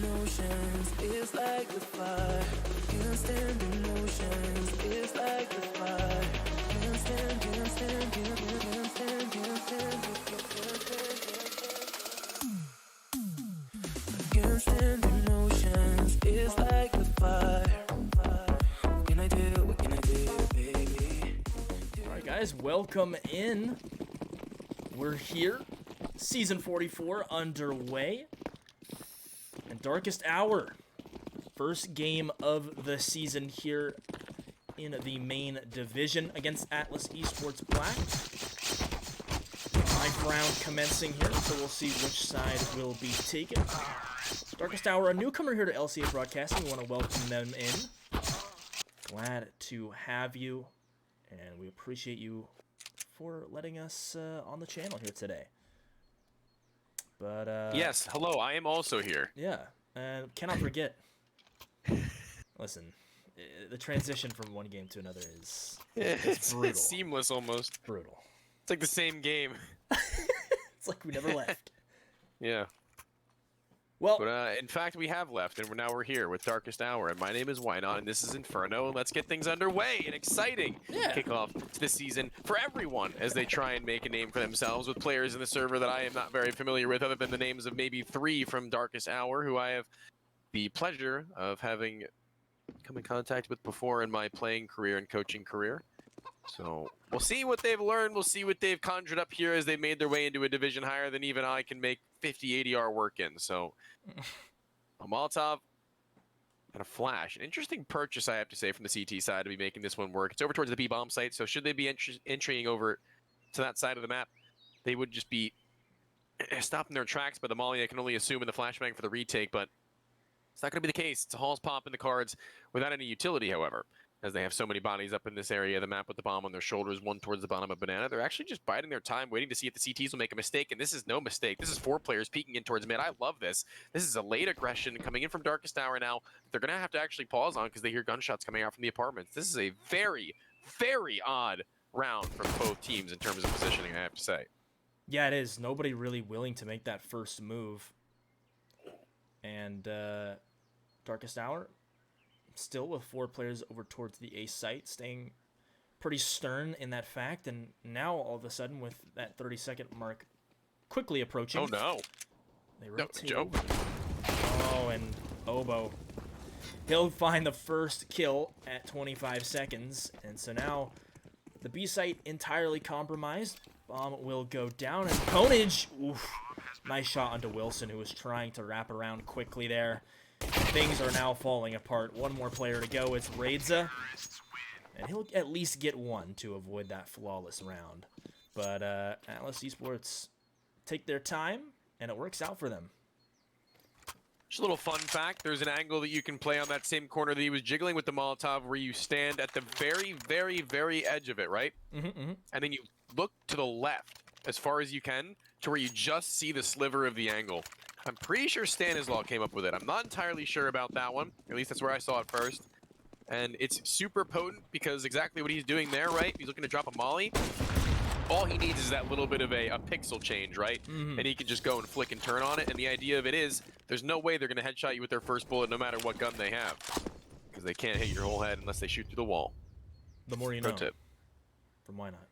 emotions, it's like the fire. Can't stand emotions, it's like the fire. Can't stand, can't stand, can't stand, can't stand, can't stand emotions, it's like the fire. What can I do? What can I do, baby? Alright guys, welcome in. We're here. Season 44 underway. And Darkest Hour. First game of the season here in the main division against Atlas Esports Black. 9th round commencing here, so we'll see which side will be taken. Darkest Hour, a newcomer here to LCABrodcasting. We want to welcome them in. Glad to have you, and we appreciate you for letting us on the channel here today. But yes, hello, I am also here. Yeah, and cannot forget. Listen, the transition from one game to another is brutal. It's seamless almost. Brutal. It's like the same game. It's like we never left. Yeah. Well, But in fact, we have left, and now we're here with Darkest Hour, and my name is Wynot, and this is Inferno, and let's get things underway. An exciting kickoff to this season for everyone as they try and make a name for themselves with players in the server that I am not very familiar with, other than the names of maybe 3 from Darkest Hour, who I have the pleasure of having come in contact with before in my playing career and coaching career. So we'll see what they've learned. We'll see what they've conjured up here as they've made their way into a division higher than even I can make 50 ADR work in. So a Molotov and a flash. An interesting purchase, I have to say, from the CT side to be making this one work. It's over towards the B bomb site, so should they be entering over to that side of the map, they would just be stopping their tracks by the molly. I can only assume in the flashbang for the retake, but it's not going to be the case. It's a Hall's pop in the cards without any utility, however, as they have so many bodies up in this area of the map with the bomb on their shoulders, one towards the bottom of Banana. They're actually just biding their time, waiting to see if the CTs will make a mistake, and this is no mistake. This is 4 players peeking in towards mid. I love this. This is a late aggression coming in from Darkest Hour now. They're going to have to actually pause on because they hear gunshots coming out from the apartments. This is a very, very odd round from both teams in terms of positioning, I have to say. yeah, it is. Nobody really willing to make that first move. And Darkest Hour, still with 4 players over towards the A site, staying pretty stern in that fact. And now, all of a sudden, with that 30-second mark quickly approaching. Oh, no. They rotate Joe. over. Oh, and Oboe. He'll find the first kill at 25 seconds. And so now, the B site entirely compromised. Bomb will go down. And Conage, oof, nice shot onto Wilson, who was trying to wrap around quickly there. Things are now falling apart. One more player to go. It's Raidza. And he'll at least get one to avoid that flawless round. But Atlas Esports take their time, and it works out for them. Just a little fun fact, there's an angle that you can play on that same corner that he was jiggling with the Molotov where you stand at the very, very, very edge of it, right? And then you look to the left as far as you can to where you just see the sliver of the angle. I'm pretty sure Stanislaw came up with it. I'm not entirely sure about that one. At least that's where I saw it first. And it's super potent because exactly what he's doing there, right? He's looking to drop a molly. All he needs is that little bit of a pixel change, right? And he can just go and flick and turn on it. And the idea of it is, there's no way they're going to headshot you with their first bullet no matter what gun they have. Because they can't hit your whole head unless they shoot through the wall. The more you Pro know. tip. From Why Not.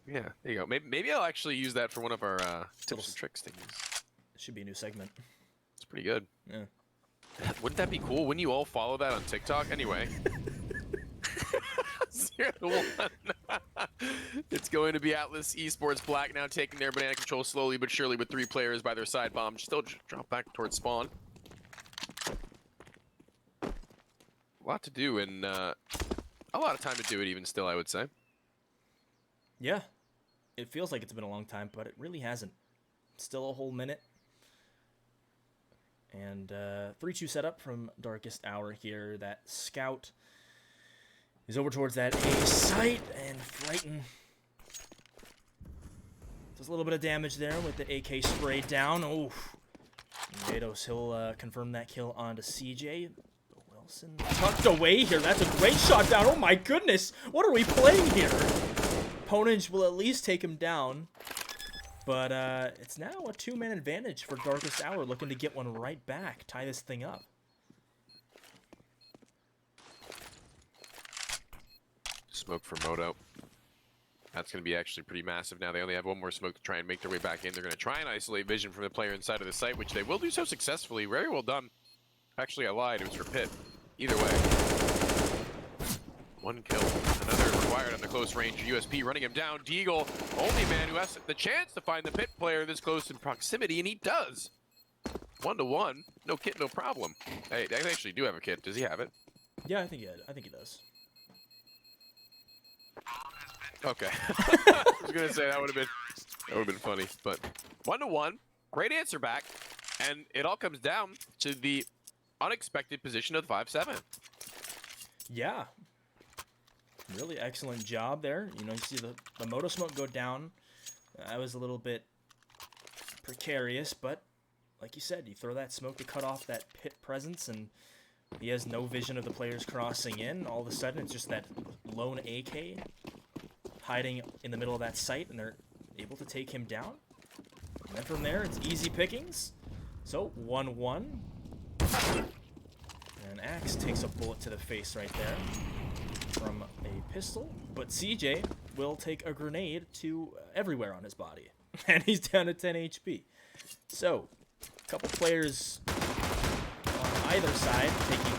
Yeah, there you go. Maybe I'll actually use that for one of our tips and tricks things. It should be a new segment. It's pretty good. Yeah. Wouldn't that be cool? Wouldn't you all follow that on TikTok? Anyway. 0-1. It's going to be Atlas Esports Black now taking their banana control slowly but surely with 3 players by their side bomb. Still drop back towards spawn. A lot to do and a lot of time to do it even still, I would say. Yeah. It feels like it's been a long time, but it really hasn't. Still a whole minute. And 3-2 setup from Darkest Hour here. That scout is over towards that A site, and Frighten does a little bit of damage there with the AK sprayed down. Oh, Vados, he'll confirm that kill onto CJ. Well Nelson tucked away here. That's a great shot down. Oh my goodness. What are we playing here? Ponage will at least take him down. But it's now a 2-man advantage for Darkest Hour, looking to get one right back, tie this thing up. Smoke for Moto. That's going to be actually pretty massive now. They only have one more smoke to try and make their way back in. They're going to try and isolate vision from the player inside of the site, which they will do so successfully. Very well done. Actually, I lied. It was for Pit. Either way. 1 kill. Another required on the close range. USP running him down. Deagle, only man who has the chance to find the Pit player this close in proximity, and he does. 1-to-1. No kit, no problem. Hey, they actually do have a kit. Does he have it? Yeah, I think he does. Okay. I was gonna say that would have been funny, but 1-to-1, great answer back, and it all comes down to the unexpected position of 5-7. Yeah. Really excellent job there. You know, you see the Moto smoke go down. That was a little bit precarious, but like you said, you throw that smoke to cut off that Pit presence, and he has no vision of the players crossing in. All of a sudden, it's just that lone AK hiding in the middle of that site, and they're able to take him down. And then from there, it's easy pickings. So, 1-1. And Axe takes a bullet to the face right there from a pistol. But CJ will take a grenade to everywhere on his body. And he's down to 10 HP. So, a couple players on either side taking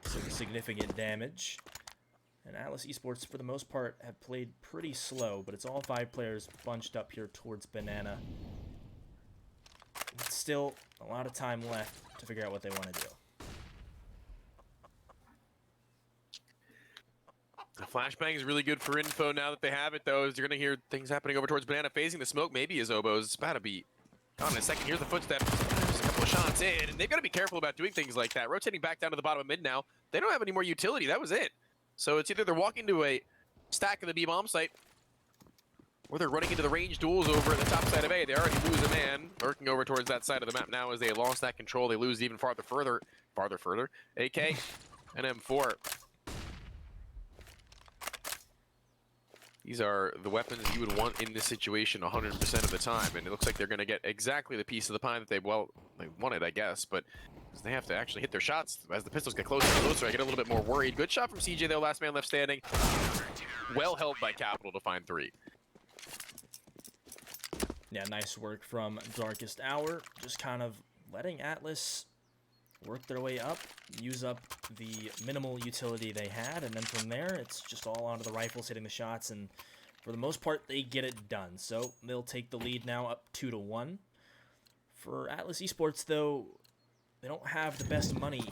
some significant damage. And Atlas Esports, for the most part, have played pretty slow, but it's all 5 players bunched up here towards Banana. It's still a lot of time left to figure out what they want to do. The flashbang is really good for info now that they have it, though, as you're going to hear things happening over towards Banana, phasing the smoke, maybe his Oboes. It's about to be on in a second. Here's the footstep. There's a couple of shots in, and they've got to be careful about doing things like that. Rotating back down to the bottom of mid now. They don't have any more utility. That was it. So it's either they're walking to a stack of the B-bomb site, or they're running into the range duels over at the top side of A. They already lose a man, lurking over towards that side of the map now as they lost that control. They lose even further. AK and M4. These are the weapons you would want in this situation 100% of the time, and it looks like they're going to get exactly the piece of the pie that they wanted, I guess, but they have to actually hit their shots. As the pistols get closer and closer, I get a little bit more worried. Good shot from CJ, though, last man left standing. Well held by Capital to find 3. Yeah, nice work from Darkest Hour. Just kind of letting Atlas work their way up, use up the minimal utility they had, and then from there, it's just all onto the rifles hitting the shots, and for the most part, they get it done. So they'll take the lead now up 2-1. For Atlas Esports, though, they don't have the best money,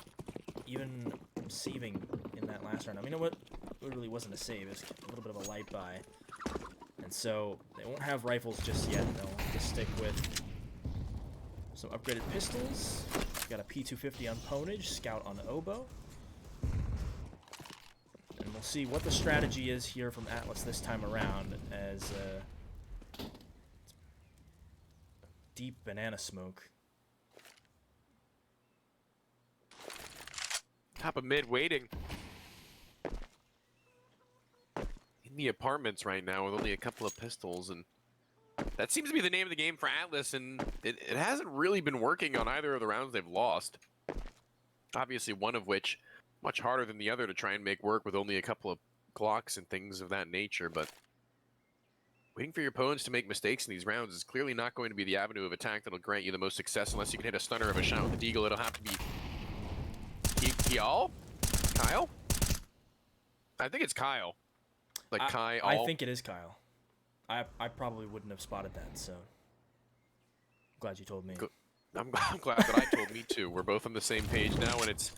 even saving in that last round. I mean, you know what? It really wasn't a save. It was a little bit of a light buy. And so they won't have rifles just yet. They'll have to stick with some upgraded pistols. Got a P250 on Ponage, Scout on Oboe. And we'll see what the strategy is here from Atlas this time around as deep banana smoke. Top of mid waiting. In the apartments right now with only a couple of pistols, and that seems to be the name of the game for Atlas, and it hasn't really been working on either of the rounds they've lost. Obviously, one of which much harder than the other to try and make work with only a couple of Glocks and things of that nature, but waiting for your opponents to make mistakes in these rounds is clearly not going to be the avenue of attack that'll grant you the most success unless you can hit a stunner of a shot with the Deagle. It'll have to be Kyle? I think it's Kyle. Like Kyle. I think it is Kyle. I probably wouldn't have spotted that, so glad you told me. I'm glad that I told me too. We're both on the same page now, and it's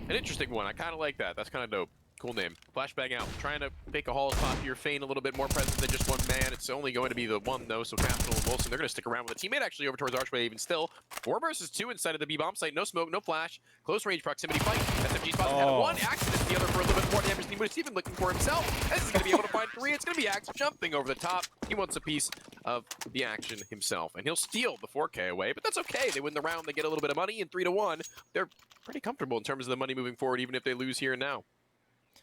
an interesting one. I kind of like that. That's kind of dope. Cool name. Flashbang out. Trying to make a haul top here. Feign a little bit more presence than just one man. It's only going to be the one, though, so Capital and Wilson, they're going to stick around with a teammate actually over towards Archway even still. 4 versus 2 inside of the B-bomb site. No smoke, no flash. Close range proximity fight. SMG spots ahead of one. Axe is the other for a little bit more damage than he was even looking for himself. This is going to be able to find 3. It's going to be Axe jumping over the top. He wants a piece of the action himself. And he'll steal the 4K away, but that's okay. They win the round. They get a little bit of money, and 3-1. They're pretty comfortable in terms of the money moving forward, even if they lose here and now.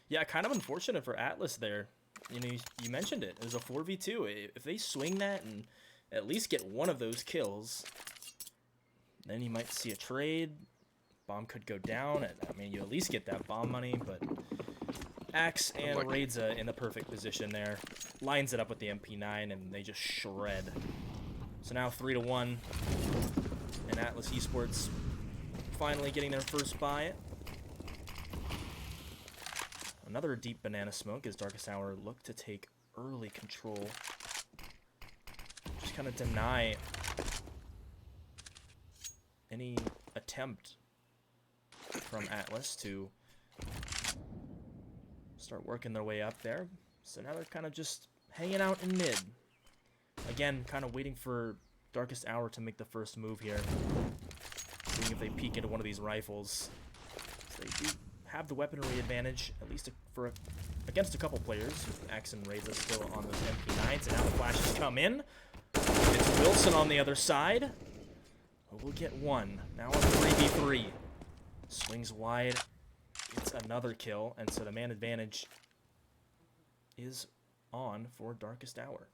Yeah, kind of unfortunate for Atlas there. You know, you mentioned it. It was a 4v2. If they swing that and at least get one of those kills, then you might see a trade. Bomb could go down. I mean, you at least get that bomb money, but Axe and Raidza in the perfect position there. Lines it up with the MP9, and they just shred. So now 3-1, and Atlas Esports finally getting their first buy. Another deep banana smoke as Darkest Hour look to take early control. Just kind of deny any attempt from Atlas to start working their way up there. So now they're kind of just hanging out in mid. Again, kind of waiting for Darkest Hour to make the first move here. Seeing if they peek into one of these rifles. So they do have the weaponry advantage, at least against a couple players. Axe and Raidza still on those MP9s, and now the flashes come in. It's Wilson on the other side. We'll get one. Now on 3v3. Swings wide. Gets another kill, and so the man advantage is on for Darkest Hour.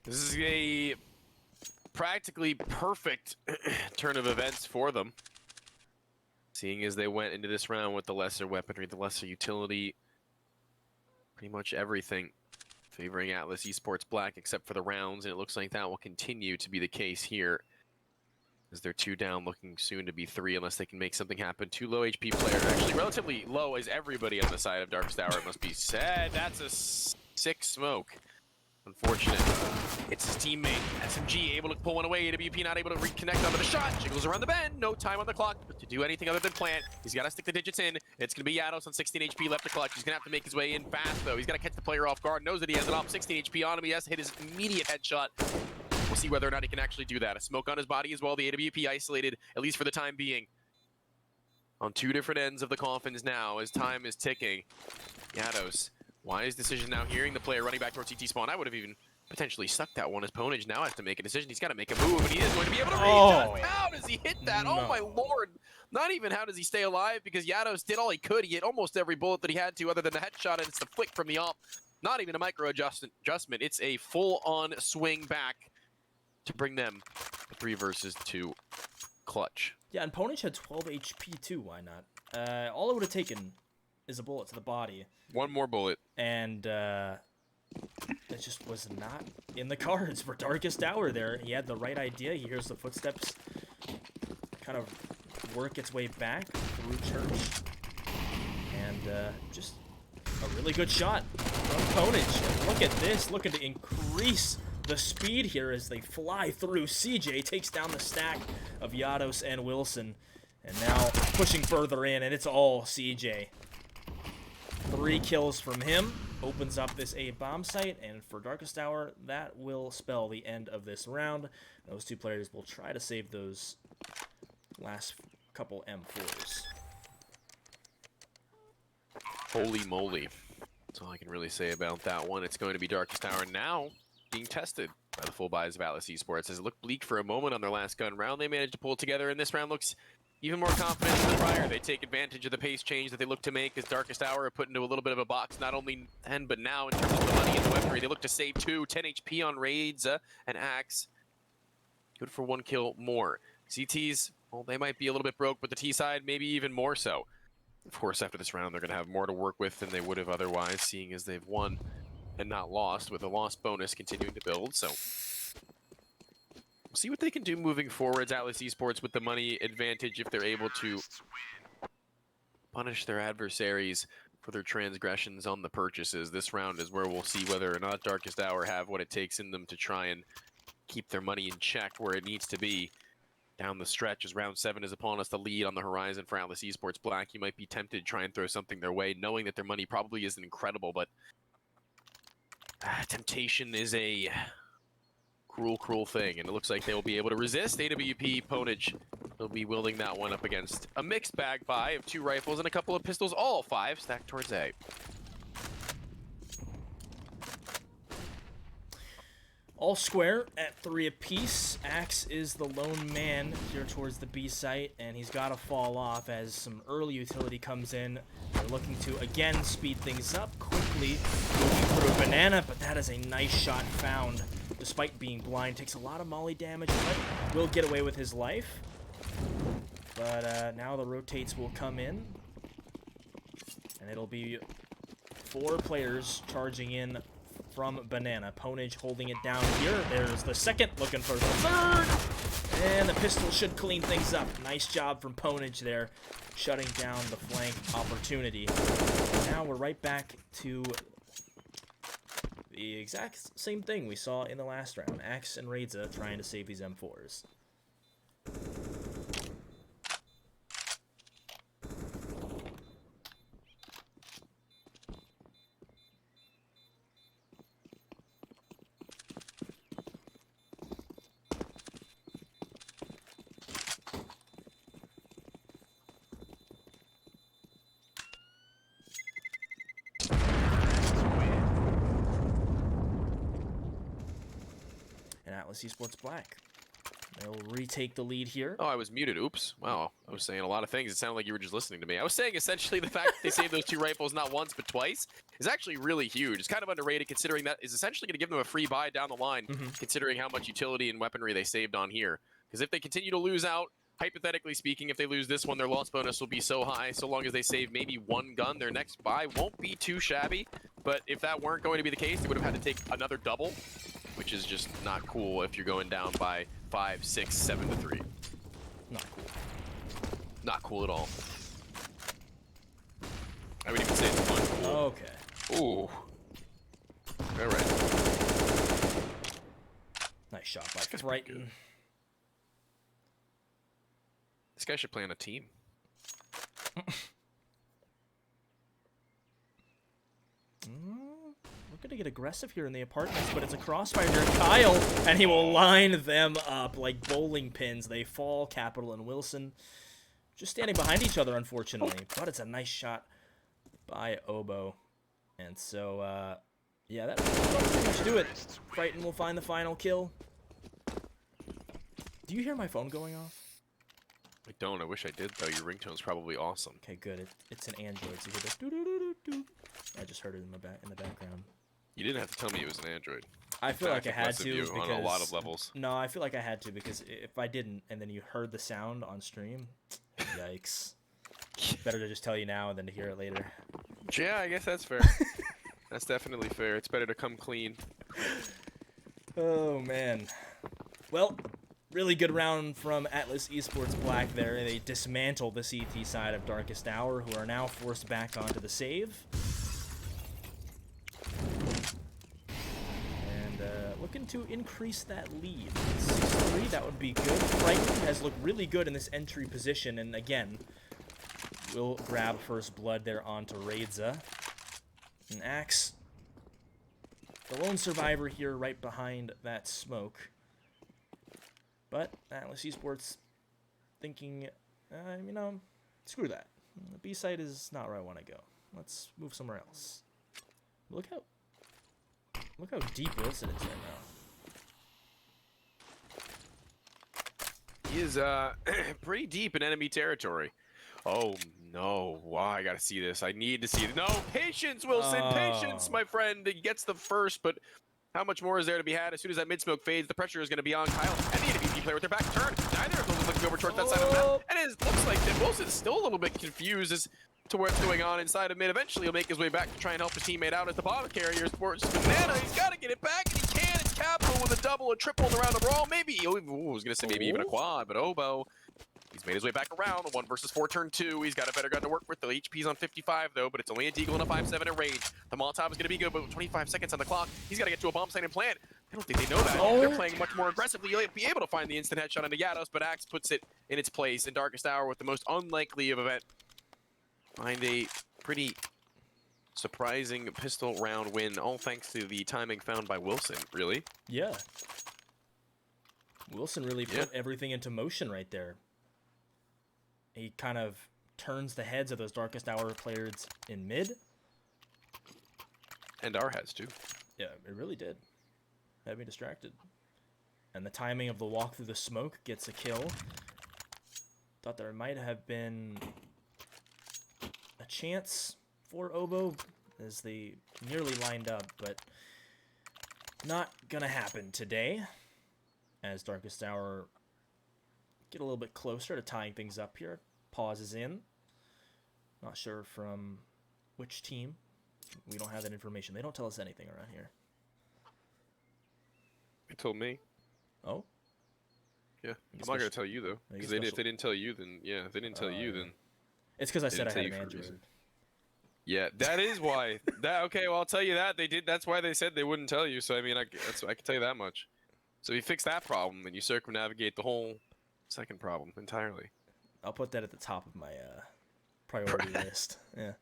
This is a practically perfect turn of events for them. Seeing as they went into this round with the lesser weaponry, the lesser utility, pretty much everything favoring Atlas Esports Black except for the rounds, and it looks like that will continue to be the case here. As they're 2 down, looking soon to be 3 unless they can make something happen. 2 low HP players, actually relatively low as everybody on the side of Darkest Hour, it must be said. That's a 6 smoke. Unfortunate. It's his teammate, SMG, able to pull one away. AWP not able to reconnect onto the shot. Jiggles around the bend. No time on the clock to do anything other than plant. He's got to stick the digits in. It's going to be Yados on 16 HP left to clutch. He's going to have to make his way in fast, though. He's got to catch the player off guard. Knows that he has it off. 16 HP on him. He has to hit his immediate headshot. We'll see whether or not he can actually do that. A smoke on his body as well. The AWP isolated, at least for the time being. On 2 different ends of the coffins now as time is ticking. Yados. Wise decision now, hearing the player running back towards CT spawn. I would have even potentially sucked that one. As Ponage now has to make a decision. He's got to make a move, and he is going to be able to reach. How does he hit that? No. Oh my lord. Not even how does he stay alive, because Yados did all he could. He hit almost every bullet that he had to other than the headshot, and it's the flick from the op. Not even a micro adjustment. It's a full-on swing back to bring them 3 versus 2 clutch. Yeah, and Ponage had 12 HP too. Why not? All it would have taken is a bullet to the body. One more bullet. And it just was not in the cards for Darkest Hour there. He had the right idea. He hears the footsteps kind of work its way back through church. And just a really good shot from Ponage. And look at this. Looking to increase the speed here as they fly through. CJ takes down the stack of Yados and Wilson. And now pushing further in, and it's all CJ. 3 kills from him. Opens up this A bomb site, and for Darkest Hour, that will spell the end of this round. Those 2 players will try to save those last couple M4s. Holy moly. That's all I can really say about that one. It's going to be Darkest Hour now being tested by the full buys of Atlas Esports. As it looked bleak for a moment on their last gun round, they managed to pull it together, and this round looks even more confident than the prior. They take advantage of the pace change that they look to make as Darkest Hour are put into a little bit of a box, not only then, but now in terms of the money and the weaponry. They look to save 10 HP on Raidza and Axe. Good for 1 kill more. CTs, well, they might be a little bit broke, but the T side, maybe even more so. Of course, after this round, they're going to have more to work with than they would have otherwise, seeing as they've won and not lost, with a loss bonus continuing to build. So we'll see what they can do moving forwards. Atlas Esports with the money advantage if they're able to punish their adversaries for their transgressions on the purchases. This round is where we'll see whether or not Darkest Hour have what it takes in them to try and keep their money in check where it needs to be. down the stretch as round 7 is upon us. The lead on the horizon for Atlas Esports Black. You might be tempted to try and throw something their way, knowing that their money probably isn't incredible, but temptation is a cruel thing, and it looks like they will be able to resist. AWP Ponage will be wielding that one up against a mixed bag buy of 2 rifles and a couple of pistols, all 5 stacked towards A. All square at 3 apiece. Axe is the lone man here towards the B site, and he's got to fall off as some early utility comes in. They're looking to, again, speed things up quickly. Moving through Banana, but that is a nice shot found. Despite being blind, takes a lot of molly damage, but will get away with his life. But now the rotates will come in, and it'll be 4 players charging in from Banana. Ponage holding it down here. There's the second, looking for the third. And the pistol should clean things up. Nice job from Ponage there, shutting down the flank opportunity. Now we're right back to the exact same thing we saw in the last round. Axe and Reza trying to save these M4s. Atlas Esports Black. They'll retake the lead here. Oh, I was muted. Oops. Wow. I was saying a lot of things. It sounded like you were just listening to me. I was saying essentially the fact that they saved those 2 rifles not once but twice is actually really huge. It's kind of underrated considering that is essentially going to give them a free buy down the line, considering how much utility and weaponry they saved on here. Because if they continue to lose out, hypothetically speaking, if they lose this one, their loss bonus will be so high, so long as they save maybe 1 gun, their next buy won't be too shabby. But if that weren't going to be the case, they would have had to take another double, which is just not cool if you're going down by 5, 6, 7 to 3. Not cool. Not cool at all. I would even say it's uncool. Okay. Ooh. All right. Nice shot by Frighten. This guy should play on a team. We're going to get aggressive here in the apartments, but it's a crossfire near Kyle, and he will line them up like bowling pins. They fall, Capital and Wilson just standing behind each other, unfortunately. But it's a nice shot by Obo. And so, yeah, that'll pretty much do it. Frighten will find the final kill. Do you hear my phone going off? I don't. I wish I did, though. Your ringtone's probably awesome. Okay, good. It's an Android, so you hear this doo-doo-doo-doo-doo. I just heard it in the background. You didn't have to tell me it was an Android. I feel like I had to because on a lot of levels. No, I feel like I had to because if I didn't, and then you heard the sound on stream, yikes. Better to just tell you now than to hear it later. Yeah, I guess that's fair. That's definitely fair. It's better to come clean. Oh man. Well, really good round from Atlas Esports Black there. They dismantled the CT side of Darkest Hour, who are now forced back onto the save. Looking to increase that lead. 6-3, that would be good. Frighten has looked really good in this entry position, and again, will grab first blood there onto Reza. And Axe, the lone survivor here right behind that smoke. But Atlas Esports thinking, you know, screw that. The B site is not where I want to go. Let's move somewhere else. Look how deep Wilson is right now. He is pretty deep in enemy territory. Oh no! Wow, I gotta see this. I need to see it. No, patience, Wilson, patience, my friend. He gets the first, but how much more is there to be had? As soon as that mid smoke fades, the pressure is going to be on Kyle and the AWP player with their back turned. Neither of them is looking over towards that side of the map, and it looks like that Wilson's still a little bit confused as to what's going on inside of mid. Eventually, he'll make his way back to try and help his teammate out as the bottom carrier sports Banana. He's got to get it back, and he can. It's Capital with a double, a triple, and around the brawl. Maybe, I was going to say maybe even a quad, but Obo, he's made his way back around. A 1 versus 4 turn 2. He's got a better gun to work with. The HP's on 55, though, but it's only a Deagle and a 5-7 in range. The Molotov is going to be good, but with 25 seconds on the clock, he's got to get to a bomb site and plant. I don't think they know that. Oh. They're playing much more aggressively. You'll be able to find the instant headshot into Yados, but Axe puts it in its place. And Darkest Hour, with the most unlikely of event, find a pretty surprising pistol round win, all thanks to the timing found by Wilson, really. Yeah. Wilson really put everything into motion right there. He kind of turns the heads of those Darkest Hour players in mid. And our has, too. Yeah, it really did. Had me distracted. And the timing of the walk through the smoke gets a kill. Thought there might have been a chance for Obo as they nearly lined up, but not gonna happen today. As Darkest Hour get a little bit closer to tying things up here. Pause is in. Not sure from which team. We don't have that information. They don't tell us anything around here. They told me. Oh? Yeah. I'm not going to tell you, though. Because if they didn't tell you, then, yeah. If they didn't tell you, then... It's because I said I had an Android. Yeah, that is why. Okay, well, I'll tell you that. They did. That's why they said they wouldn't tell you. So, I mean, I can tell you that much. So you fix that problem, and you circumnavigate the whole second problem entirely. I'll put that at the top of my priority list. Yeah.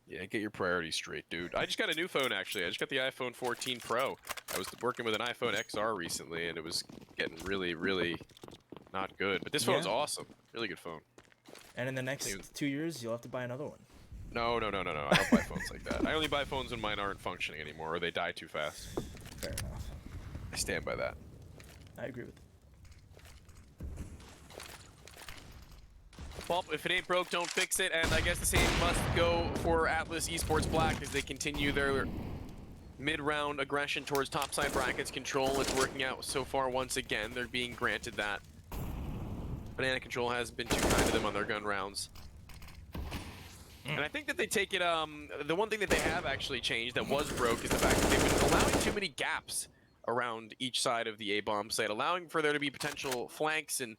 Yeah, get your priorities straight, dude. I just got a new phone, actually. I just got the iPhone 14 Pro. I was working with an iPhone XR recently, and it was getting really, really not good. But this phone's awesome. Really good phone. And in the next 2 years, you'll have to buy another one. No. I don't buy phones like that. I only buy phones when mine aren't functioning anymore, or they die too fast. Fair enough. I stand by that. I agree with it. Well, if it ain't broke, don't fix it. And I guess the same must go for Atlas Esports Black as they continue their mid-round aggression towards topside brackets control. It's working out so far once again. They're being granted that. Banana Control has been too kind to them on their gun rounds. And I think that they take it, the one thing that they have actually changed that was broke is the fact that they've been allowing too many gaps around each side of the A-bomb site, allowing for there to be potential flanks and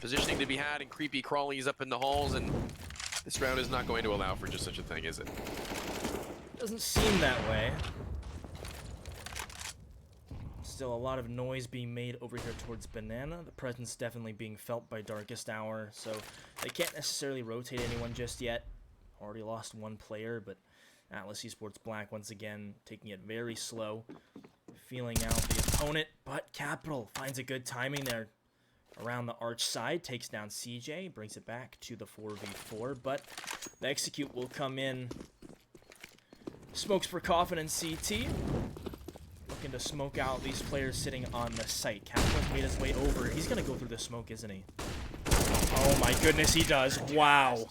positioning to be had and creepy crawlies up in the halls, and this round is not going to allow for just such a thing, is it? Doesn't seem that way. Still a lot of noise being made over here towards Banana. The presence definitely being felt by Darkest Hour, so they can't necessarily rotate anyone just yet. Already lost one player, but Atlas Esports Black once again taking it very slow, feeling out the opponent, but Capital finds a good timing there. Around the arch side, takes down CJ, brings it back to the 4v4, but the execute will come in. Smokes for Coffin and CT. Looking to smoke out these players sitting on the site. Capital's made his way over. He's going to go through the smoke, isn't he? Oh my goodness, he does. Wow.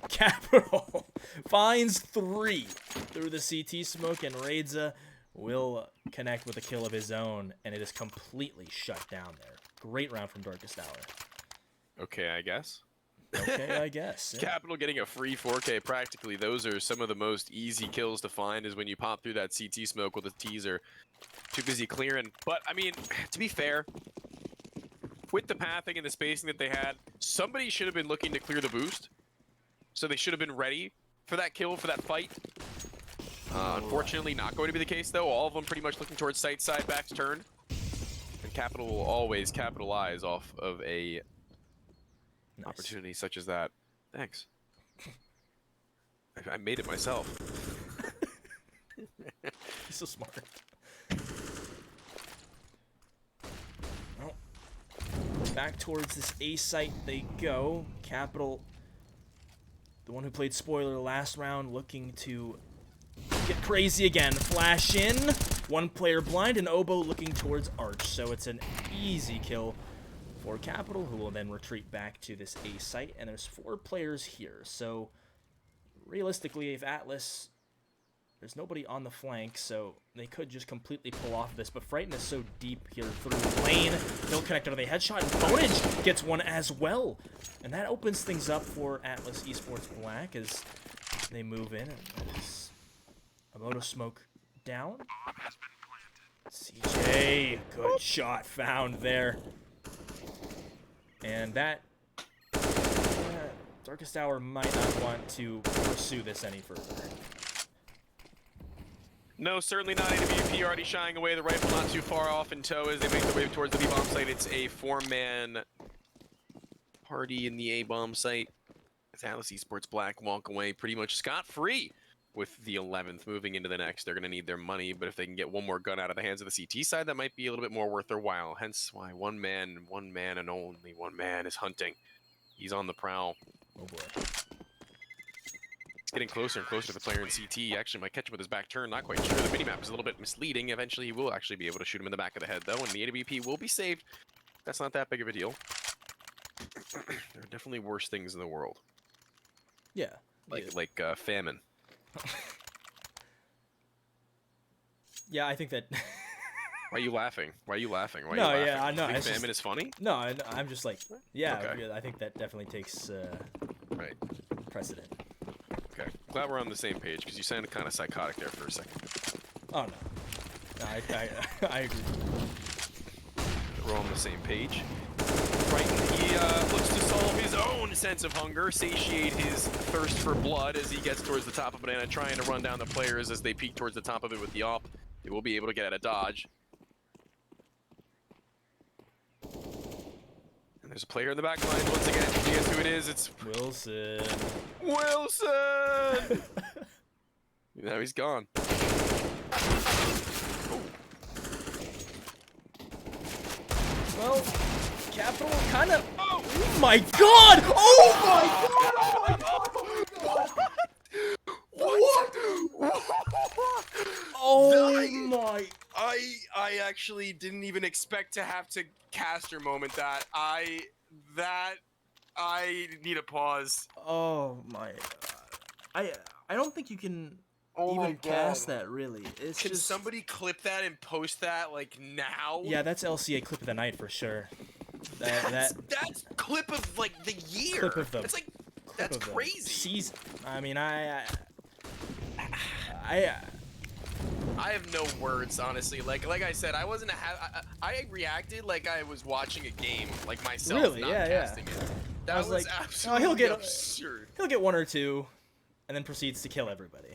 Capital finds 3 through the CT smoke, and Raidza will connect with a kill of his own, and it is completely shut down there. Great round from Darkest Hour. Okay, I guess. Okay, I guess. Yeah. Capital getting a free 4K practically. Those are some of the most easy kills to find is when you pop through that CT smoke with a teaser. Too busy clearing. But, I mean, to be fair, with the pathing and the spacing that they had, somebody should have been looking to clear the boost. So they should have been ready for that kill, for that fight. Unfortunately, not going to be the case, though. All of them pretty much looking towards site side, backs turned. And Capital will always capitalize off of a opportunity such as that. Thanks. I made it myself. He's so smart. Well, back towards this A site they go. Capital, the one who played spoiler last round, looking to get crazy again. Flash in. One player blind, and Obo looking towards Arch. So it's an easy kill for Capital, who will then retreat back to this A site. And there's 4 players here. So realistically, if Atlas, there's nobody on the flank, so they could just completely pull off this. But Frighten is so deep here through lane. He'll connect onto the headshot, and Bonage gets one as well. And that opens things up for Atlas Esports Black as they move in. And that is a moto smoke down. CJ, good shot found there. And that Darkest Hour might not want to pursue this any further. No, certainly not. AWP already shying away. The rifle not too far off in tow as they make their way towards the B-bomb site. It's a 4-man party in the A-bomb site. As Atlas Esports Black walk away pretty much scot-free with the 11th. Moving into the next, they're going to need their money, but if they can get one more gun out of the hands of the CT side, that might be a little bit more worth their while. Hence why one man, and only one man is hunting. He's on the prowl. Oh boy. It's getting closer and closer to the player in CT. He actually might catch him with his back turn. Not quite sure. The minimap is a little bit misleading. Eventually, he will actually be able to shoot him in the back of the head, though, and the AWP will be saved. That's not that big of a deal. There are definitely worse things in the world. Yeah. Like famine. Yeah, I think that. Why are you laughing? Why are you laughing? Why are No, you laughing? yeah, I know. You think It's famine just- is funny? No, I'm just like, yeah, Okay. yeah, I think that definitely takes Right. precedent. Okay. Glad we're on the same page because you sounded kind of psychotic there for a second. Oh no. No, I agree. We're on the same page. Right, he looks to solve his own sense of hunger, satiate his thirst for blood as he gets towards the top of Banana, trying to run down the players as they peek towards the top of it with the op. He will be able to get out of dodge. And there's a player in the back line once again. You guess who it is? It's Wilson. Wilson! Now he's gone. Well, Capital kind of. Oh my God! Oh my God! Oh my! I actually didn't even expect to have to caster moment that. I need a pause. Oh my! I don't think you can even cast that really. It's Can just somebody clip that and post that like now? yeah. That's LCA clip of the night for sure. That's clip of like the year. Clip of the- That's like clip that's of the crazy. season. I mean, I have no words, honestly. Like I said, I wasn't. I reacted like I was watching a game, like myself, Really? not Yeah, yeah. casting it. That I was like, oh, absolutely he'll get- absurd. he'll get one or two, and then proceeds to kill everybody.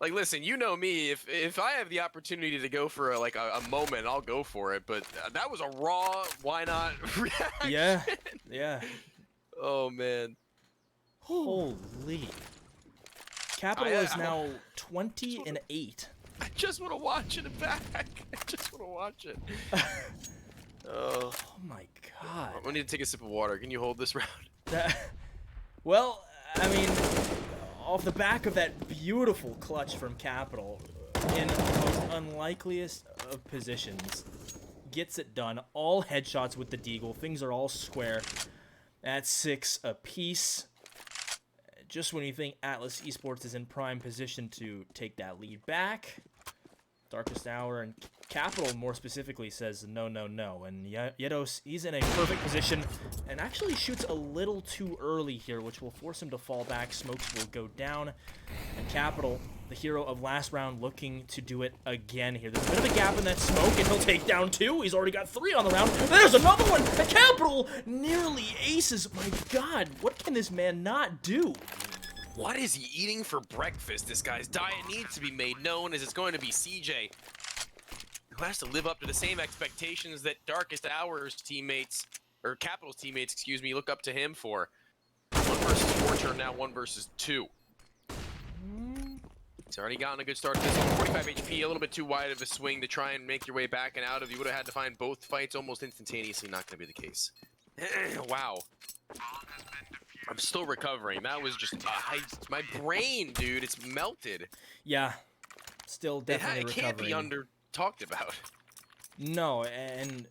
Like, listen, you know me. If I have the opportunity to go for a moment, I'll go for it. But that was a raw, why not reaction. Yeah, yeah. Oh man. Holy. Capital is now 20-8. I just want to watch it back. I just want to watch it. Oh. Oh my God. I need to take a sip of water. Can you hold this round? Well, I mean, off the back of that beautiful clutch from Capital, in the most unlikeliest of positions, gets it done. All headshots with the Deagle. Things are all square. At 6 apiece. Just when you think Atlas Esports is in prime position to take that lead back, Darkest Hour and Capital more specifically says no, no, no. And Yedos, he's in a perfect position and actually shoots a little too early here, which will force him to fall back. Smokes will go down. And Capital, the hero of last round, looking to do it again here. There's a bit of a gap in that smoke, and he'll take down 2. He's already got 3 on the round. There's another one! And Capital nearly aces. My God, what can this man not do? What is he eating for breakfast? This guy's diet needs to be made known, as it's going to be CJ, who has to live up to the same expectations that Darkest Hour's teammates, or Capital's teammates, excuse me, look up to him for. 1 versus 4 turn now, 1 versus 2. He's already gotten a good start to this one. 45 HP, a little bit too wide of a swing to try and make your way back and out of. You would have had to find both fights almost instantaneously. Not going to be the case. Wow. I'm still recovering. That was just my brain, dude. It's melted. Yeah, still definitely It can't be recovering. talked about. No, and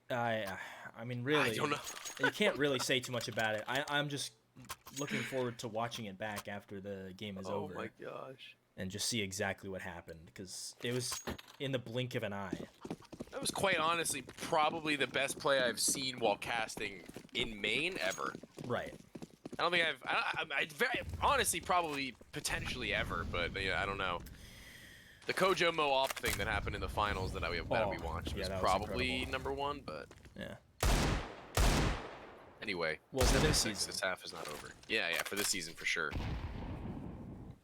I mean, really, I don't know. you can't really say too much about it. I'm just looking forward to watching it back after the game is over. Oh my gosh. And just see exactly what happened, because it was in the blink of an eye. That was quite honestly probably the best play I've seen while casting in main ever. Right. I don't think I very honestly probably potentially ever, but yeah, I don't know. The Kojo Mo off thing that happened in the finals that we watched was that was probably incredible. #1, but Yeah. anyway. Well, for this 7-6, season. this half is not over. Yeah, for this season for sure.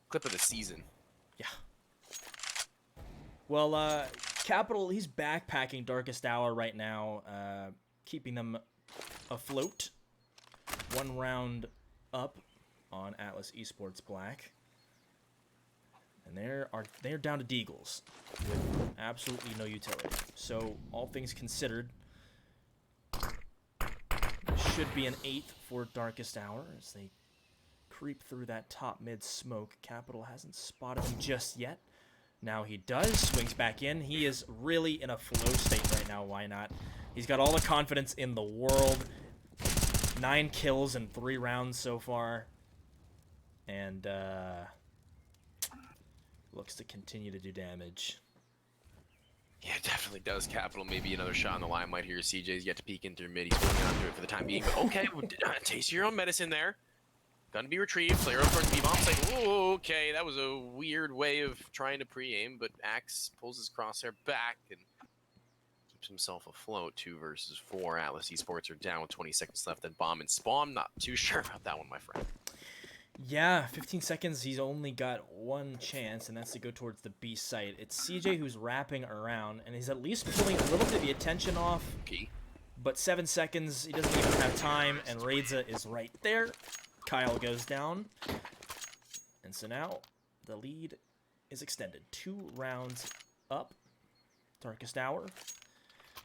Clip of the season. Yeah. Well, Capital, he's backpacking Darkest Hour right now, keeping them afloat. 1 round up on Atlas Esports Black. And they're down to Deagles with absolutely no utility. So, all things considered, should be an 8th for Darkest Hour as they creep through that top mid smoke. Capital hasn't spotted him just yet. Now he does, swings back in. He is really in a flow state right now, why not? He's got all the confidence in the world. 9 kills in 3 rounds so far. And looks to continue to do damage. Yeah, it definitely does. Capital, maybe another shot on the limelight here. CJ's yet to peek in through mid. He's holding on to it for the time being. But okay, well, taste your own medicine there. Gonna be retrieved. Player up towards B-bomb. Like, whoa, okay, that was a weird way of trying to pre-aim, but Axe pulls his crosshair back and keeps himself afloat. 2 versus 4. Atlas Esports are down with 20 seconds left. And bomb and spawn. Not too sure about that one, my friend. Yeah, 15 seconds. He's only got 1 chance, and that's to go towards the B site. It's CJ who's wrapping around, and he's at least pulling a little bit of the attention off. P. But 7 seconds, he doesn't even have time, and Reza is right there. Kyle goes down. And so now the lead is extended. 2 rounds up. Darkest Hour.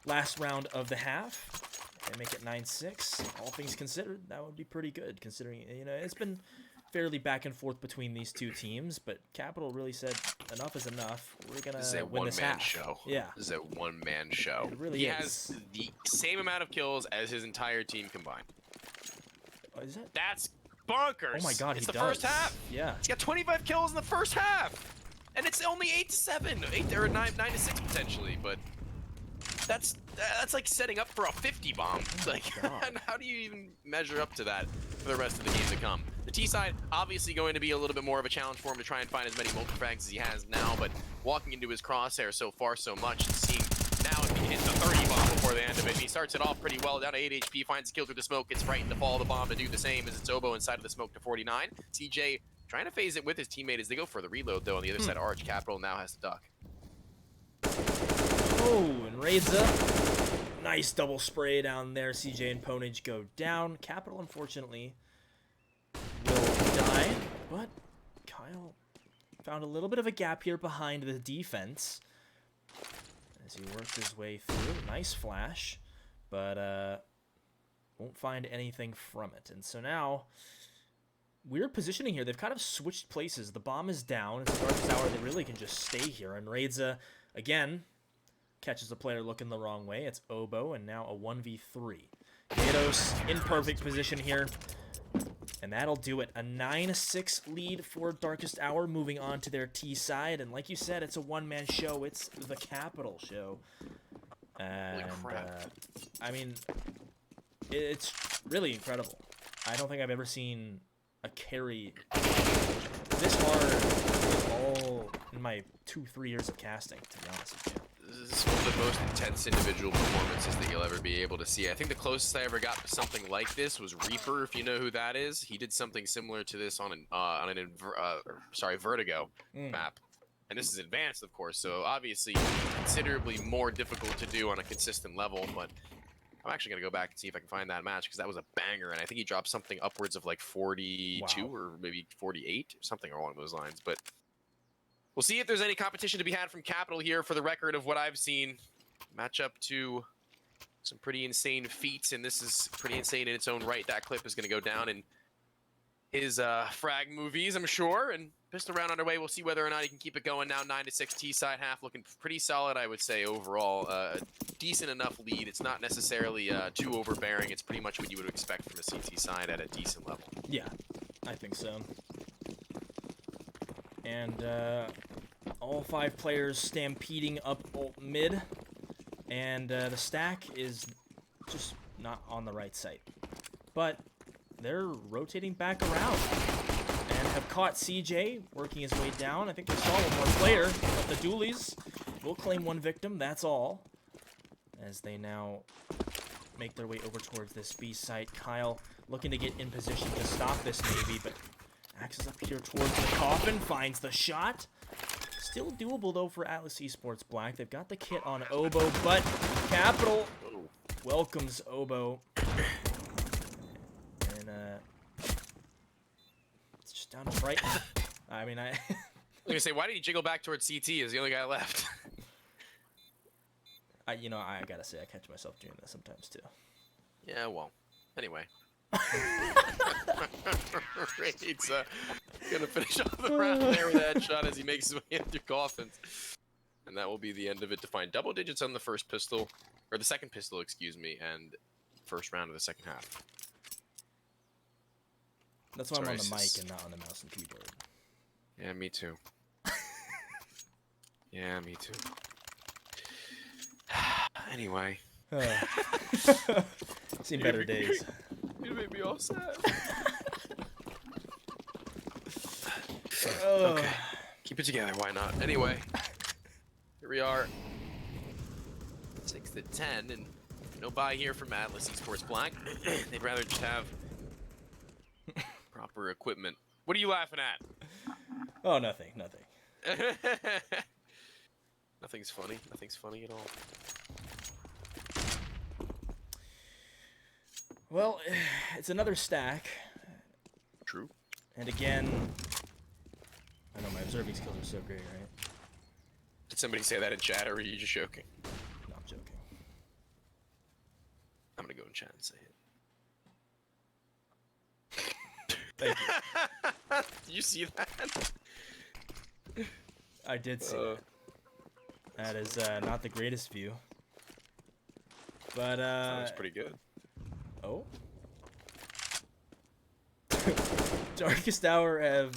Last round of the half. They make it 9-6. All things considered, that would be pretty good, considering, you know, it's been fairly back and forth between these 2 teams, but Capital really said enough is enough. We're gonna win this half. Show. Yeah, this is a one-man show. It really he is. has the same amount of kills as his entire team combined. Oh, is that? That's bonkers. Oh my God, it's he the does. first half. Yeah, He's got 25 kills in the first half, and it's only 8-7, 8 or 9-6 potentially, but that's like setting up for a 50 bomb. Oh Like, how do you even measure up to that for the rest of the game to come? The T side obviously going to be a little bit more of a challenge for him to try and find as many multi-frags as he has now, but walking into his crosshair so far so much, and seeing now if he hits the 30 bomb before the end of it. And he starts it off pretty well, down to 8 HP, finds a kill through the smoke, gets right in the fall of the bomb to do the same as it's Obo inside of the smoke to 49. CJ trying to phase it with his teammate as they go for the reload though on the other side of Arch. Capital now has to duck. Oh, and Reza. Nice double spray down there. CJ and Ponage go down. Capital, unfortunately, will die, but Kyle found a little bit of a gap here behind the defense as he works his way through. Nice flash, but won't find anything from it. And so now, weird positioning here. They've kind of switched places. The bomb is down. It's a Darkest Hour. They really can just stay here. And Reza, again, catches a player looking the wrong way. It's Obo, and now a 1v3. Gatos in perfect position here. And that'll do it. A 9-6 lead for Darkest Hour, moving on to their T side. And like you said, it's a one-man show. It's the Capital show. And, I mean, it's really incredible. I don't think I've ever seen a carry this hard in my 2-3 years of casting, to be honest with you. This is one of the most intense individual performances that you'll ever be able to see. I think the closest I ever got to something like this was Reaper, if you know who that is. He did something similar to this on an Vertigo map. And this is advanced, of course, so obviously considerably more difficult to do on a consistent level, but I'm actually going to go back and see if I can find that match, because that was a banger, and I think he dropped something upwards of like 42 or maybe 48, something along those lines, but we'll see if there's any competition to be had from Capital here. For the record of what I've seen, match up to some pretty insane feats, and this is pretty insane in its own right. That clip is going to go down in his frag movies, I'm sure, and pistol round underway. We'll see whether or not he can keep it going now. 9-6 T side half, looking pretty solid, I would say, overall. A decent enough lead. It's not necessarily too overbearing. It's pretty much what you would expect from a CT side at a decent level. Yeah, I think so. And all 5 players stampeding up ult mid, and the stack is just not on the right site. But they're rotating back around and have caught CJ working his way down. I think they saw one more player, but the Doolies will claim 1 victim, that's all, as they now make their way over towards this B site. Kyle looking to get in position to stop this maybe, but Axe is up here towards the coffin, finds the shot. Still doable, though, for Atlas Esports Black. They've got the kit on Oboe, but Capital welcomes Oboe. And, it's just down to Frighten. I mean, I was gonna say, why did he jiggle back towards CT as the only guy left? I gotta say, I catch myself doing that sometimes, too. Yeah, well, anyway. Raid's gonna finish off the round there with that shot as he makes his way in through coffins. And that will be the end of it to find double digits on the first pistol, or the second pistol, excuse me, and first round of the second half. That's why I'm on the mic and not on the mouse and keyboard. Yeah, me too. Yeah, me too. Anyway. Seen better days. You made me all sad. Okay. Keep it together, why not? Anyway. Here we are. 6th at 10, and no buy here from Atlas Esports Black. They'd rather just have proper equipment. What are you laughing at? Oh, nothing. Nothing's funny. Nothing's funny at all. Well, it's another stack. True. And again, I know my observing skills are so great, right? Did somebody say that in chat, or are you just joking? No, I'm joking. I'm gonna go in chat and say it. Thank you. Did you see that? I did see that. That is not the greatest view. But, That was pretty good. Oh. Darkest Hour have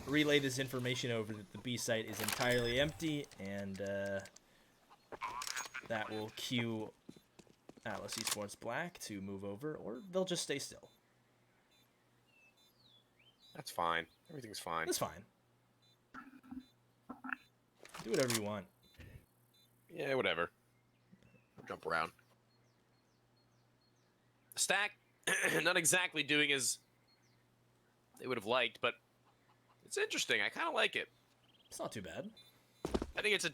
relayed this information over that the B site is entirely empty, and that will cue Atlas Esports Black to move over, or they'll just stay still. That's fine. Everything's fine. That's fine. Do whatever you want. Yeah, whatever. Jump around. Stack, not exactly doing as they would have liked, but it's interesting. I kind of like it. It's not too bad. I think it's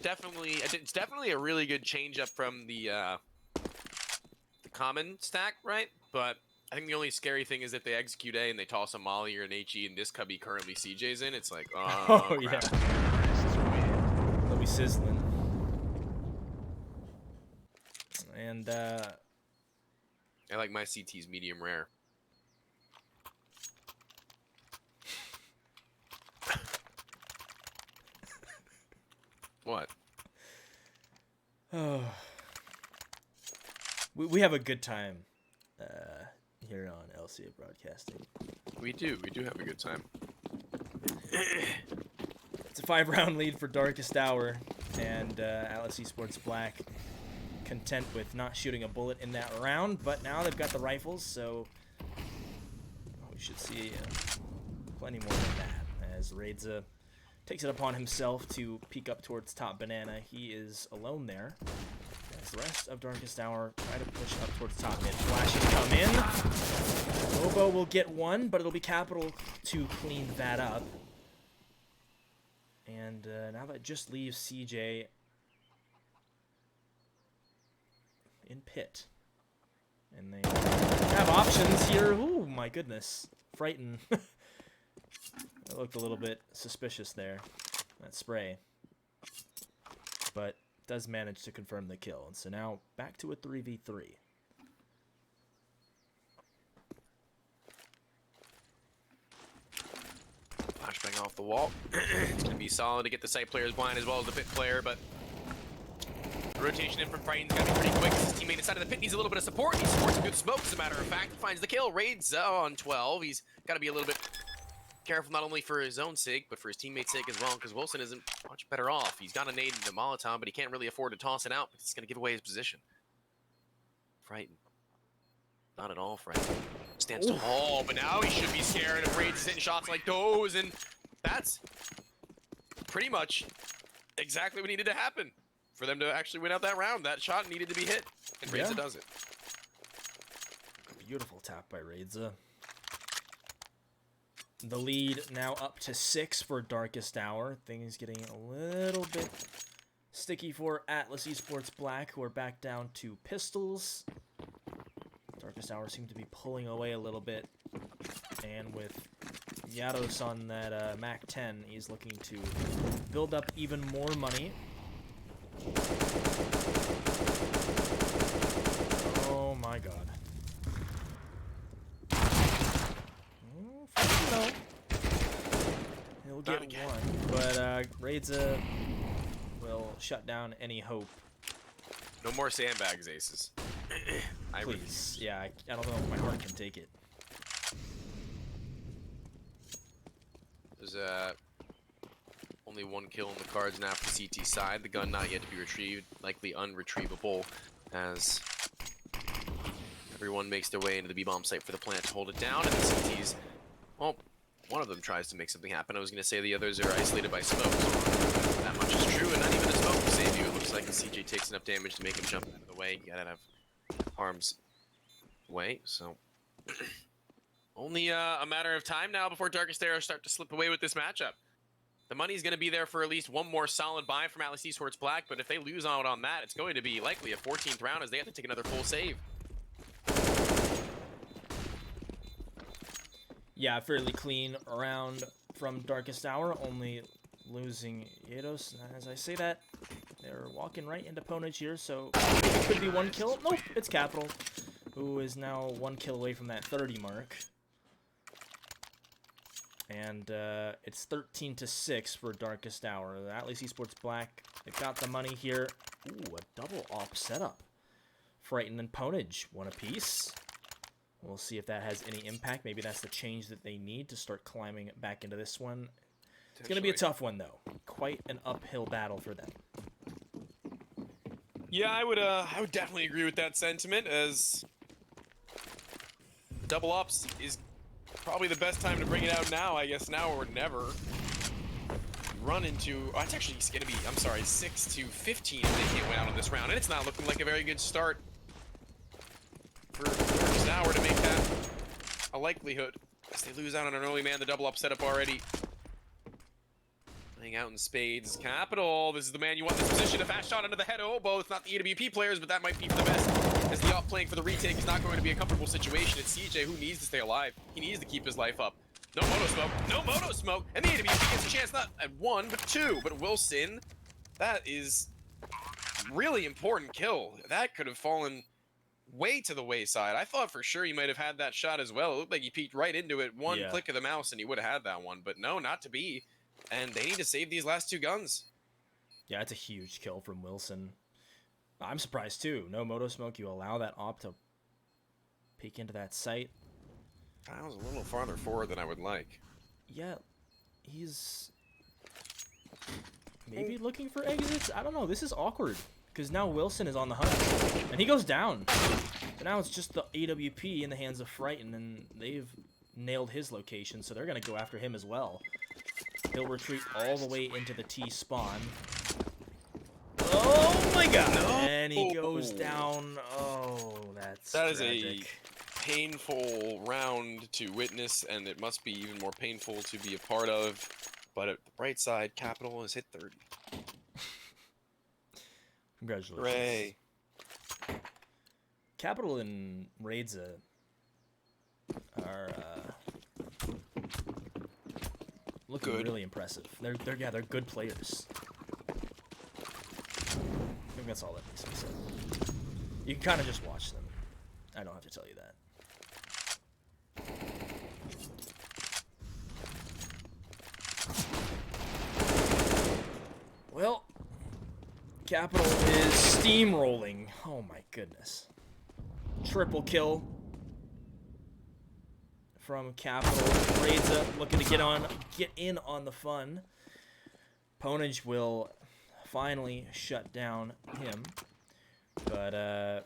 definitely a really good change up from the common stack, right? But I think the only scary thing is if they execute A and they toss a Molly or an HE, and this cubby currently CJ's in, it's like, oh yeah. crap. They'll be sizzling. And I like my CT's medium rare. What? oh, we have a good time here on LCABrodcasting. We do have a good time. It's a 5-round lead for Darkest Hour, and Atlas Esports Black content with not shooting a bullet in that round, but now they've got the rifles, so we should see plenty more than that, as Raidza takes it upon himself to peek up towards top banana. He is alone there, as the rest of Darkest Hour try to push up towards top mid. Flashes come in. Oboe will get one, but it'll be Capital to clean that up. And now that just leaves CJ in pit. And they have options here. Ooh, my goodness. Frighten. That looked a little bit suspicious there. That spray. But does manage to confirm the kill. And so now back to a 3v3. Flashbang off the wall. It's going to be solid to get the site players blind as well as the pit player, but the rotation in from Frighten's got to be pretty quick. His teammate inside of the pit needs a little bit of support. He supports a good smoke, as a matter of fact. He finds the kill. Raids on 12. He's got to be a little bit careful, not only for his own sake, but for his teammate's sake as well, because Wilson isn't much better off. He's got a nade into Molotov, but he can't really afford to toss it out, because it's going to give away his position. Frightened. Not at all frightened. Stands tall, but now he should be scared if Raids is hitting shots like those, and that's pretty much exactly what needed to happen for them to actually win out that round. That shot needed to be hit, and Raidza does it. Beautiful tap by Raidza. The lead now up to 6 for Darkest Hour. Things getting a little bit sticky for Atlas Esports Black, who are back down to pistols. Darkest Hour seem to be pulling away a little bit. And with Yados on that Mac 10, he's looking to build up even more money. Oh my god. No. He'll get one, but Reza will shut down any hope. No more sandbags, aces. Please. Yeah, I don't know if my heart can take it. There's only one kill in the cards now for the CT side. The gun not yet to be retrieved, likely unretrievable, as everyone makes their way into the B-bomb site for the plant to hold it down, and the CTs, well, one of them tries to make something happen. I was going to say the others are isolated by smoke. That much is true, and not even the smoke will save you. It looks like the CJ takes enough damage to make him jump out of the way, get out of harm's way, so only a matter of time now before Darkest Hour start to slip away with this matchup. The money's going to be there for at least one more solid buy from Atlas Esports Black, but if they lose out on that, it's going to be likely a 14th round as they have to take another full save. Yeah, fairly clean round from Darkest Hour, only losing Yados. As I say that, they're walking right into Ponage here, so it could be one kill. Nope, it's Capital, who is now 1 kill away from that 30 mark. And it's 13-6 for Darkest Hour. The Atlas Esports Black, they've got the money here. Ooh, a double op setup. Frighten and Ponage, one apiece. We'll see if that has any impact. Maybe that's the change that they need to start climbing back into this one. It's going to be a tough one, though. Quite an uphill battle for them. Yeah, I would definitely agree with that sentiment, as double ops is probably the best time to bring it out now. I guess now or never. Run into, oh, it's actually going to be, I'm sorry, 6-15 if they can't win out on this round, and it's not looking like a very good start for Darkest Hour to make that a likelihood, as they lose out on an early man. The double up setup already playing out in spades. Capital, this is the man you want in this position. A fast shot under the head of Oboe. It's not the AWP players, but that might be for the best, as the op playing for the retake is not going to be a comfortable situation. It's CJ who needs to stay alive. He needs to keep his life up. No moto smoke, no moto smoke, and the AWP gets a chance, not at 1, but 2. But Wilson, that is really important kill. That could have fallen way to the wayside. I thought for sure he might have had that shot as well. It looked like he peeked right into it. One click of the mouse and he would have had that one, but no, not to be. And they need to save these last 2 guns. Yeah, it's a huge kill from Wilson. I'm surprised too. No moto smoke. You allow that op to peek into that site. I was a little farther forward than I would like. Yeah, he's maybe looking for exits. I don't know. This is awkward, because now Wilson is on the hunt, and he goes down. But now it's just the AWP in the hands of Frighten, and they've nailed his location, so they're going to go after him as well. He'll retreat all the way into the T spawn. Oh my god! No. And he goes down. Oh, that's tragic. Is a painful round to witness, and it must be even more painful to be a part of. But at the bright side, Capital has hit 30. Congratulations. Hooray. Capital and Reza are looking really impressive. They're good players. I think that's all that needs to be said. You can kind of just watch them. I don't have to tell you that. Well, Capital is steamrolling. Oh my goodness. Triple kill from Capital. Reza looking to get in on the fun. Ponage will finally shut down him. But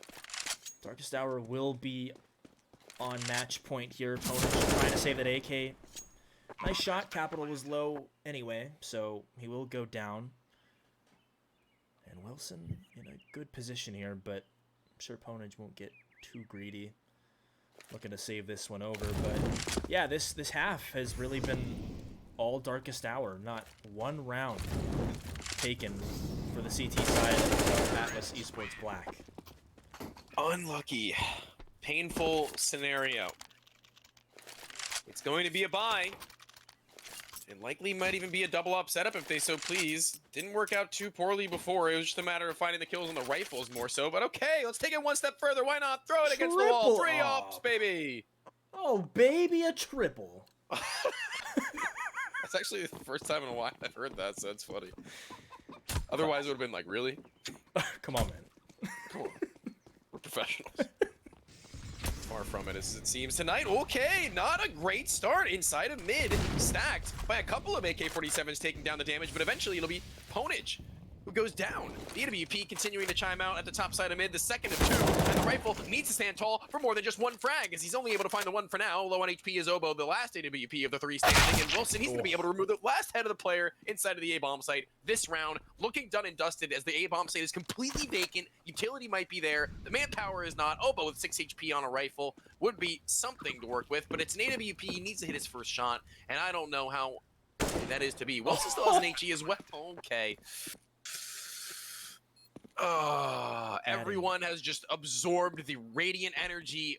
Darkest Hour will be on match point here. Ponage trying to save that AK. Nice shot. Capital was low anyway, so he will go down. And Wilson in a good position here, but I'm sure Ponage won't get too greedy. looking to save this one over. But yeah, this half has really been all Darkest Hour. Not one round taken for the CT side of Atlas Esports Black. Unlucky. Painful scenario. It's going to be a bye. And likely might even be a double up setup if they so please. Didn't work out too poorly before. It was just a matter of finding the kills on the rifles more so. But okay, let's take it one step further. Why not throw it against the wall? 3 ops, baby. Oh, baby, a triple. That's actually the first time in a while I've heard that, so it's funny. Otherwise, it would have been like, really? Come on, man. Come on. We're professionals. Far from it as it seems tonight. Okay, not a great start inside of mid, stacked by a couple of AK-47s taking down the damage, but eventually it'll be Ponage who goes down. The AWP continuing to chime out at the top side of mid, the second of 2, and the rifle needs to stand tall for more than just 1 frag, as he's only able to find the 1 for now. Low on HP is Obo, the last AWP of the 3 standing, and Wilson, he's going to be able to remove the last head of the player inside of the A-bomb site this round, looking done and dusted as the A-bomb site is completely vacant. Utility might be there, the manpower is not. Obo with 6 HP on a rifle would be something to work with, but it's an AWP, he needs to hit his first shot, and I don't know how that is to be. Wilson still has an HE as well. Okay. Everyone has just absorbed the radiant energy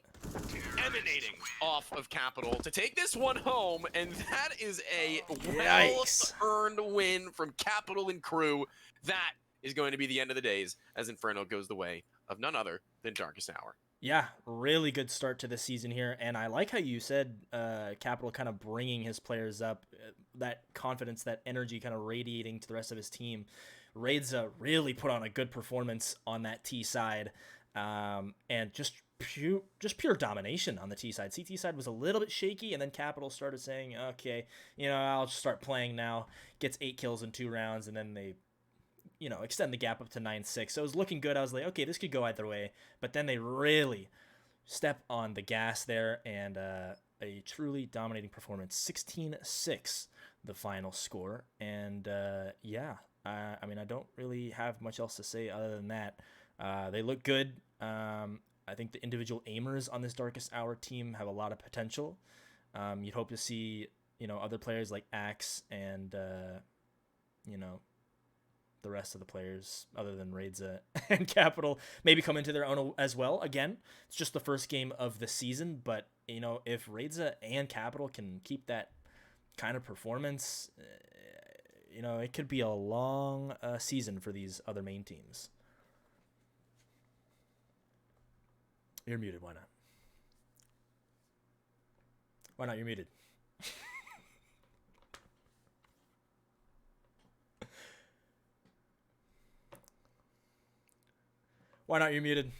emanating off of Capital to take this one home, and that is a well-earned win from Capital and crew. That is going to be the end of the days as Inferno goes the way of none other than Darkest Hour. Yeah, really good start to the season here, and I like how you said Capital kind of bringing his players up, that confidence, that energy kind of radiating to the rest of his team. Raidza really put on a good performance on that T side, and just pure domination on the T side. CT side was a little bit shaky, and then Capital started saying, okay, I'll just start playing now. Gets 8 kills in 2 rounds, and then they, extend the gap up to 9-6. So it was looking good. I was like, okay, this could go either way. But then they really step on the gas there, and a truly dominating performance. 16-6, the final score. And yeah. I mean, I don't really have much else to say other than that. They look good. I think the individual aimers on this Darkest Hour team have a lot of potential. You'd hope to see, other players like Axe and, the rest of the players other than Raidza and Capital maybe come into their own as well. Again, it's just the first game of the season, but, if Raidza and Capital can keep that kind of performance, it could be a long season for these other main teams. You're muted. Why not? Why not? You're muted. Why not? You're muted.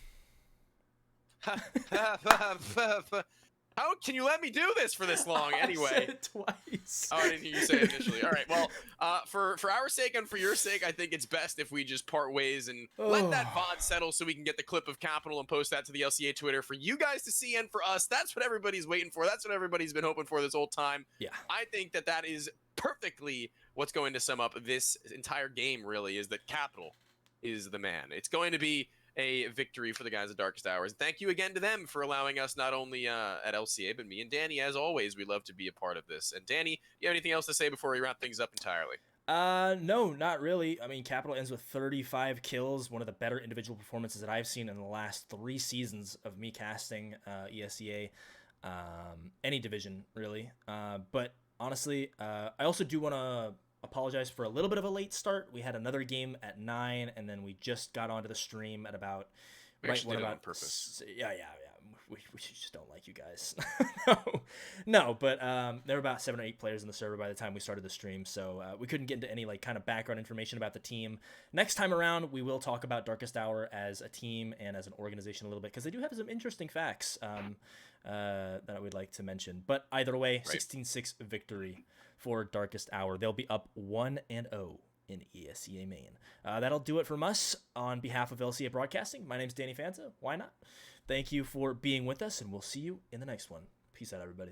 How can you let me do this for this long anyway? I said it twice. Oh, I didn't hear you say it initially. All right, well, for our sake and for your sake, I think it's best if we just part ways and let that VOD settle so we can get the clip of Capital and post that to the LCA Twitter for you guys to see and for us. That's what everybody's waiting for. That's what everybody's been hoping for this whole time. Yeah. I think that is perfectly what's going to sum up this entire game, really, is that Capital is the man. It's going to be a victory for the guys at Darkest Hours. Thank you again to them for allowing us not only at LCA, but me and Danny, as always, we love to be a part of this. And Danny, you have anything else to say before we wrap things up entirely? No, not really. I mean, Capital ends with 35 kills, one of the better individual performances that I've seen in the last 3 seasons of me casting ESEA, any division, really. But honestly, I also do want to apologize for a little bit of a late start. We had another game at 9, and then we just got onto the stream at about did it on purpose. Yeah. We just don't like you guys. no, but there were about 7 or 8 players in the server by the time we started the stream, so we couldn't get into any kind of background information about the team. Next time around, we will talk about Darkest Hour as a team and as an organization a little bit, because they do have some interesting facts that I would like to mention. But either way, 16-6 victory for Darkest Hour. They'll be up 1-0 in esea-main. That'll do it from us on behalf of LCABrodcasting. My name's Danny Fanta. Why not? Thank you for being with us, and we'll see you in the next one. Peace out, everybody.